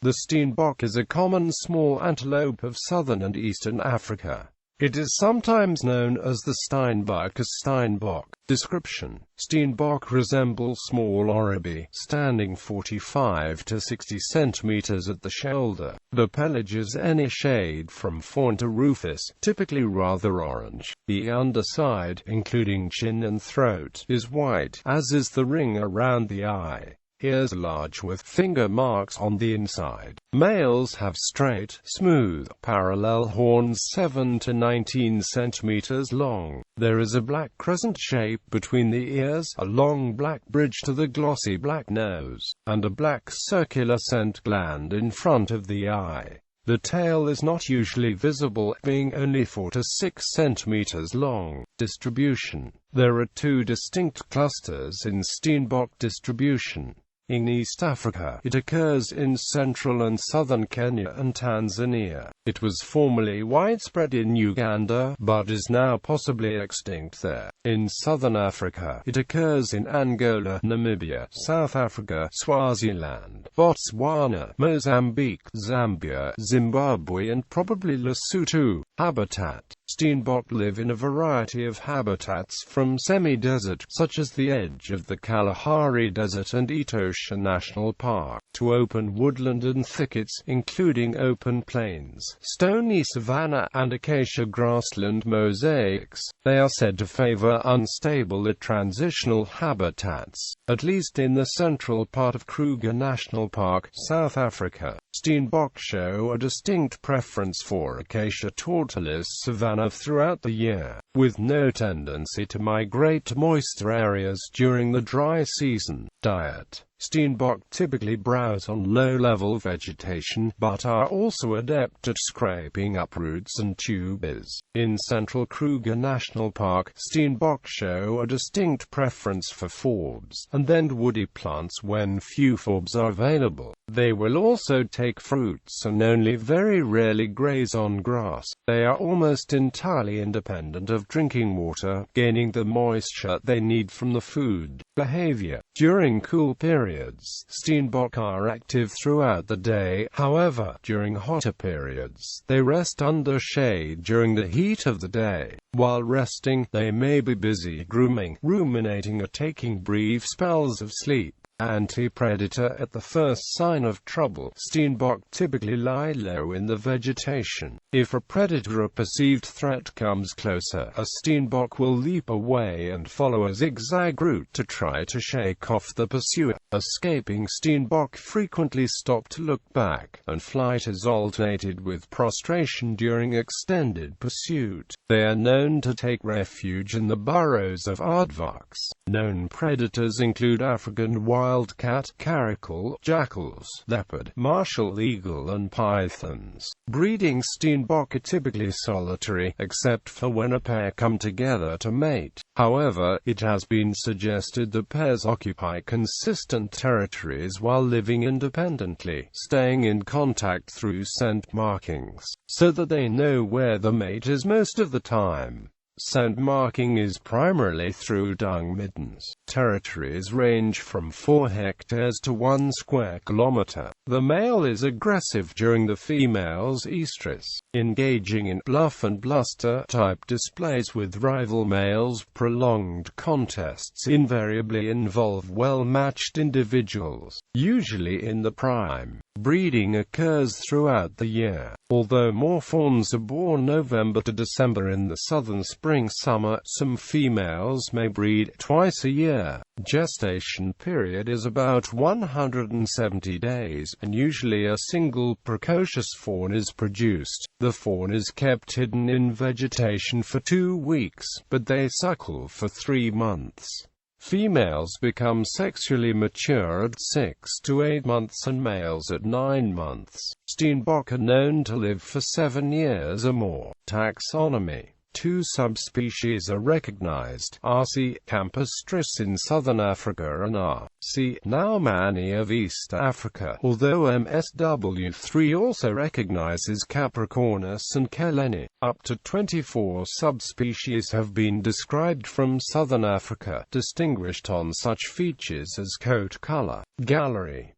The steenbok is a common small antelope of southern and eastern Africa. It is sometimes known as the steinbuck or steinbok. Description: Steenbok resemble small oribi, standing 45 to 60 centimeters at the shoulder. The pelage is any shade from fawn to rufous, typically rather orange. The underside, including chin and throat, is white, as is the ring around the eye. Ears large with finger marks on the inside. Males have straight, smooth, parallel horns 7 to 19 centimeters long. There is a black crescent shape between the ears, a long black bridge to the glossy black nose, and a black circular scent gland in front of the eye. The tail is not usually visible, being only 4 to 6 centimeters long. Distribution: there are two distinct clusters in steenbok distribution. In East Africa, it occurs in central and southern Kenya and Tanzania. It was formerly widespread in Uganda, but is now possibly extinct there. In southern Africa, it occurs in Angola, Namibia, South Africa, Swaziland, Botswana, Mozambique, Zambia, Zimbabwe, and probably Lesotho. Habitat: steenbok live in a variety of habitats, from semi-desert, such as the edge of the Kalahari Desert and Etosha National Park, to open woodland and thickets, including open plains, stony savanna, and acacia grassland mosaics. They are said to favor unstable or transitional habitats, at least in the central part of Kruger National Park, South Africa. Steenbok show a distinct preference for acacia tortillas savanna throughout the year, with no tendency to migrate to moister areas during the dry season. Diet: steenbok typically browse on low-level vegetation, but are also adept at scraping up roots and tubers. In central Kruger National Park, steenbok show a distinct preference for forbs, and then woody plants when few forbs are available. They will also take fruits and only very rarely graze on grass. They are almost entirely independent of drinking water, gaining the moisture they need from the food. Behavior: during cool periods, steenbok are active throughout the day. However, during hotter periods, they rest under shade during the heat of the day. While resting, they may be busy grooming, ruminating, or taking brief spells of sleep. Anti-predator: at the first sign of trouble, steenbok typically lie low in the vegetation. If a predator or perceived threat comes closer, a steenbok will leap away and follow a zigzag route to try to shake off the pursuer. Escaping steenbok frequently stop to look back, and flight is alternated with prostration during extended pursuit. They are known to take refuge in the burrows of aardvarks. Known predators include African wildcat, caracal, jackals, leopard, martial eagle, and pythons. Breeding: steenbok are typically solitary, except for when a pair come together to mate. However, it has been suggested that pairs occupy consistent territories while living independently, staying in contact through scent markings, so that they know where the mate is most of the time. Scent marking is primarily through dung middens. Territories range from 4 hectares to 1 square kilometer. The male is aggressive during the female's estrus, engaging in bluff and bluster type displays with rival males. Prolonged contests invariably involve well-matched individuals, usually in the prime. Breeding occurs throughout the year. Although more fawns are born November to December in the southern spring-summer, some females may breed twice a year. Gestation period is about 170 days, and usually a single precocious fawn is produced. The fawn is kept hidden in vegetation for 2 weeks, but they suckle for 3 months. Females become sexually mature at 6 to 8 months and males at 9 months. Steenbok are known to live for 7 years or more. Taxonomy: 2 subspecies are recognized: R.C. campestris in southern Africa and R.C. naumani of East Africa, although MSW3 also recognizes Capricornus and Keleni. Up to 24 subspecies have been described from southern Africa, distinguished on such features as coat color. Gallery.